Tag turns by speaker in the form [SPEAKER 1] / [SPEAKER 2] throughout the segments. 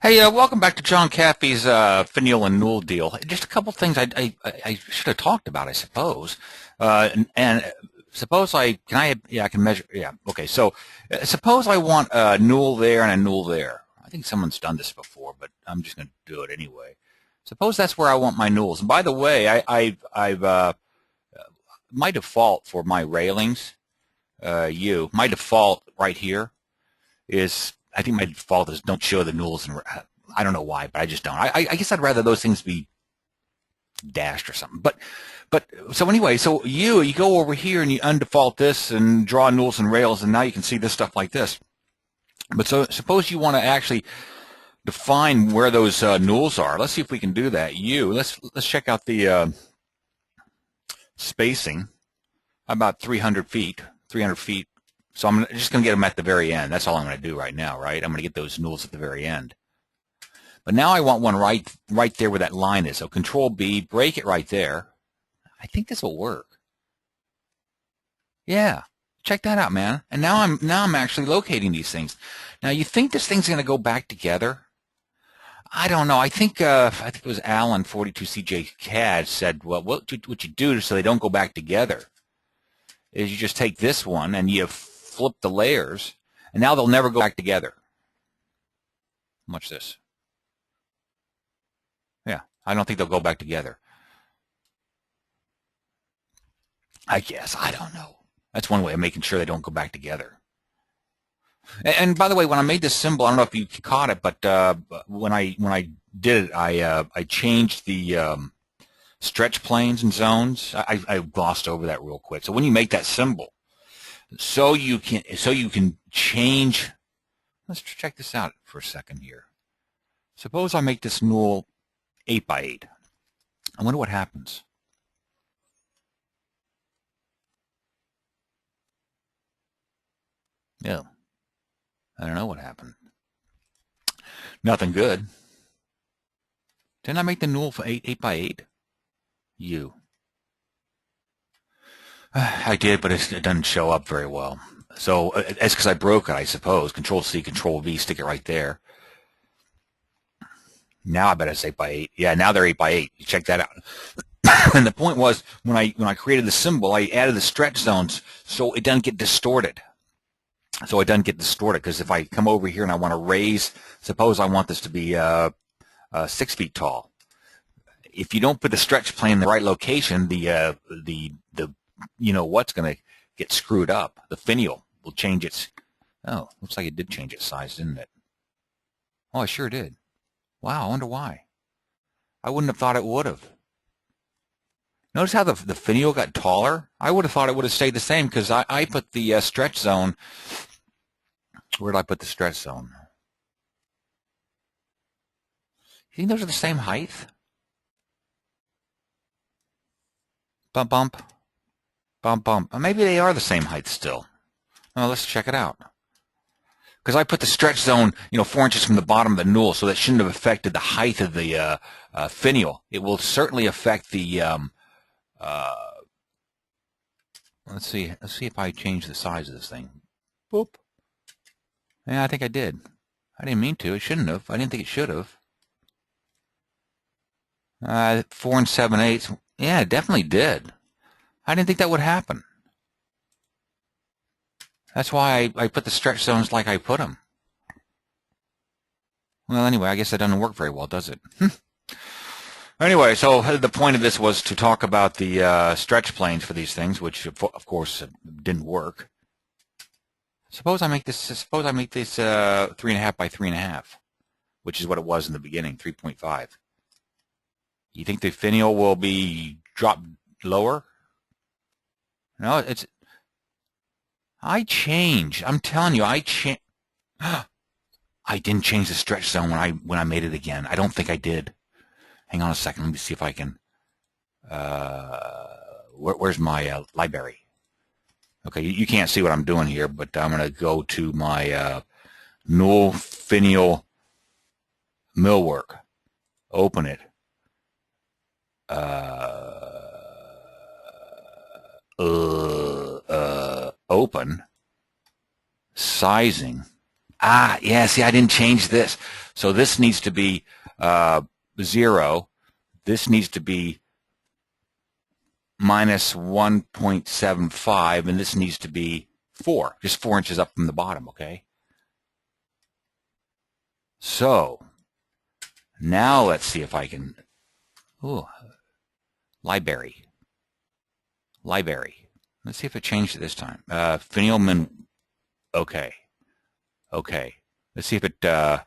[SPEAKER 1] Hey, welcome back to John Caffey's FINIAL and Newell deal. Just a couple things I should have talked about, I suppose. And suppose I can measure. Yeah, okay. So suppose I want a Newell there and a Newell there. I think someone's done this before, but I'm just going to do it anyway. Suppose that's where I want my Newells. And by the way, I've my default for my railings, my default right here is, I think my default is don't show the Newells, and I don't know why, but I just don't. I guess I'd rather those things be dashed or something. But so anyway, so you go over here and you undefault this and draw Newells and rails, and now you can see this stuff like this. But so suppose you want to actually define where those Newells are. Let's see if we can do that. Let's check out the spacing. About 300 feet. 300 feet. So I'm just going to get them at the very end. That's all I'm going to do right now, right? I'm going to get those Newells at the very end. But now I want one right there where that line is. So Control B, break it right there. I think this will work. Yeah, check that out, man. And now I'm actually locating these things. Now you think this thing's going to go back together? I don't know. I think it was Alan 42CJ CAD said, well, what you do so they don't go back together is you just take this one and you flip the layers, and now they'll never go back together. Watch this. Yeah, I don't think they'll go back together. I guess. I don't know. That's one way of making sure they don't go back together. And by the way, when I made this symbol, I don't know if you caught it, but when I did it, I changed the stretch planes and zones. I glossed over that real quick. So when you make that symbol, so you can change. Let's check this out for a second here. Suppose I make this Newell 8 by 8. I wonder what happens. Yeah, I don't know what happened. Nothing good. Didn't I make the Newell for 8 by 8? I did, but it doesn't show up very well. So it's because I broke it, I suppose. Control C, Control V, stick it right there. Now I bet it's 8 by 8. Yeah, now they're 8 by 8. You check that out. And the point was, when I created the symbol, I added the stretch zones so it doesn't get distorted. So it doesn't get distorted, because if I come over here and I want to raise, suppose I want this to be 6 feet tall. If you don't put the stretch plane in the right location, the you know what's going to get screwed up. The finial will change its. Oh, looks like it did change its size, didn't it? Oh, it sure did. Wow, I wonder why. I wouldn't have thought it would have. Notice how the finial got taller? I would have thought it would have stayed the same, because I put the stretch zone. Where did I put the stretch zone? You think those are the same height? Bump, bump. Bump, bump. Maybe they are the same height still. Well, let's check it out. Because I put the stretch zone, 4 inches from the bottom of the Newell, so that shouldn't have affected the height of the finial. It will certainly affect the. Let's see if I change the size of this thing. Boop. Yeah, I think I did. I didn't mean to. It shouldn't have. I didn't think it should have. 4 7/8. Yeah, it definitely did. I didn't think that would happen. That's why I put the stretch zones like I put them. Well, anyway, I guess that doesn't work very well, does it? Anyway, so the point of this was to talk about the stretch planes for these things, which of course didn't work. Suppose I make this 3.5 by 3.5, which is what it was in the beginning, 3.5. You think the finial will be dropped lower? No, I changed. I'm telling you, I changed. I didn't change the stretch zone when I made it again. I don't think I did. Hang on a second. Let me see if I can. Where's my library? Okay, you can't see what I'm doing here, but I'm going to go to my Newell finial millwork. Open it. Open. Sizing. Yeah, see, I didn't change this. So this needs to be 0. This needs to be minus 1.75, and this needs to be 4, just 4 inches up from the bottom, okay? So now let's see if I can, library. Let's see if it changed it this time. Finial okay. Let's see if it's the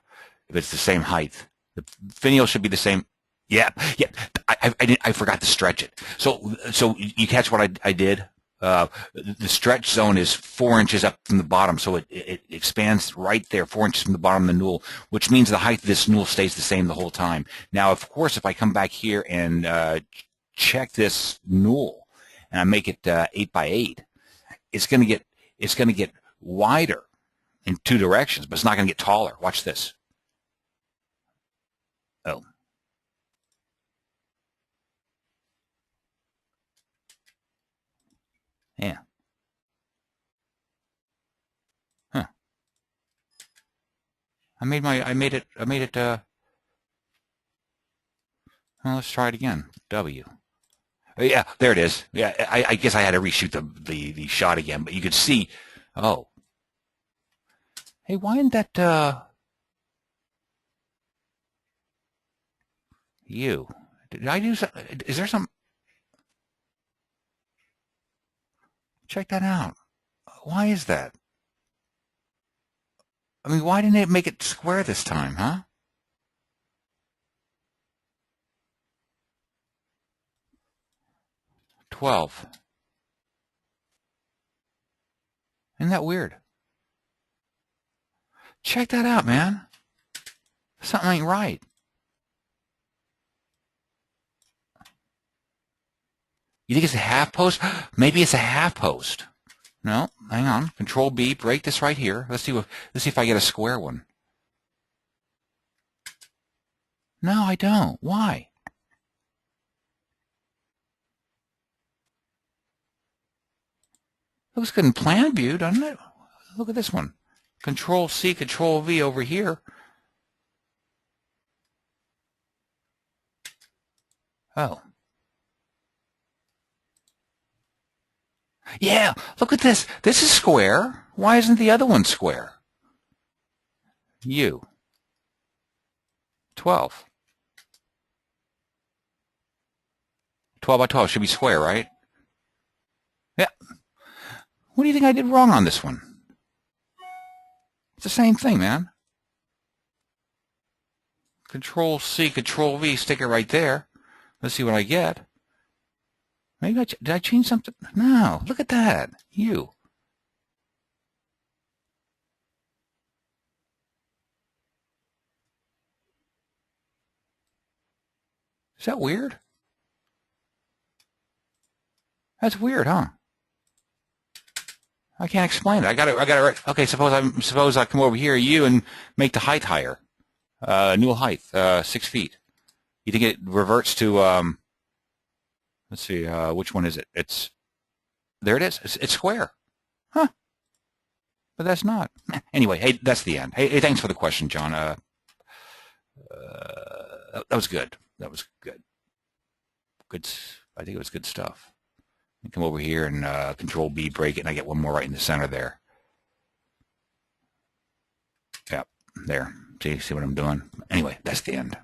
[SPEAKER 1] same height. The finial should be the same. Yeah. I forgot to stretch it. So you catch what I did? The stretch zone is 4 inches up from the bottom, so it expands right there, 4 inches from the bottom of the newel, which means the height of this newel stays the same the whole time. Now, of course, if I come back here and check this newel and I make it 8 by 8, it's going to get wider in 2 directions, but it's not going to get taller. Watch this. Oh. Yeah. Huh. I made it, well, let's try it again. W. Yeah, there it is. Yeah, I guess I had to reshoot the shot again, but you could see, oh. Hey, why isn't that, you? Did I do something? Is there some? Check that out. Why is that? I mean, why didn't it make it square this time, huh? $12. Isn't that weird? Check that out, man. Something ain't right. You think it's a half post? Maybe it's a half post. No, hang on. Control B, break this right here. Let's see if I get a square one. No, I don't. Why? Looks good in plan view, doesn't it? Look at this one. Control C, Control V over here. Oh. Yeah, look at this. This is square. Why isn't the other one square? U. 12. 12 by 12 should be square, right? Yeah. What do you think I did wrong on this one? It's the same thing, man. Control C, Control V, stick it right there. Let's see what I get. Maybe did I change something? No, look at that. U. Is that weird? That's weird, huh? I can't explain it. I got it. Okay, suppose I come over here, U, and make the height higher. Newel height, 6 feet. You think it reverts to? Let's see. Which one is it? There it is. It's square. Huh? But that's not. Anyway, hey, that's the end. Hey, thanks for the question, John. That was good. That was good. Good. I think it was good stuff. Come over here and Control B, break it, and I get one more right in the center there. Yep, there. See what I'm doing? Anyway, that's the end.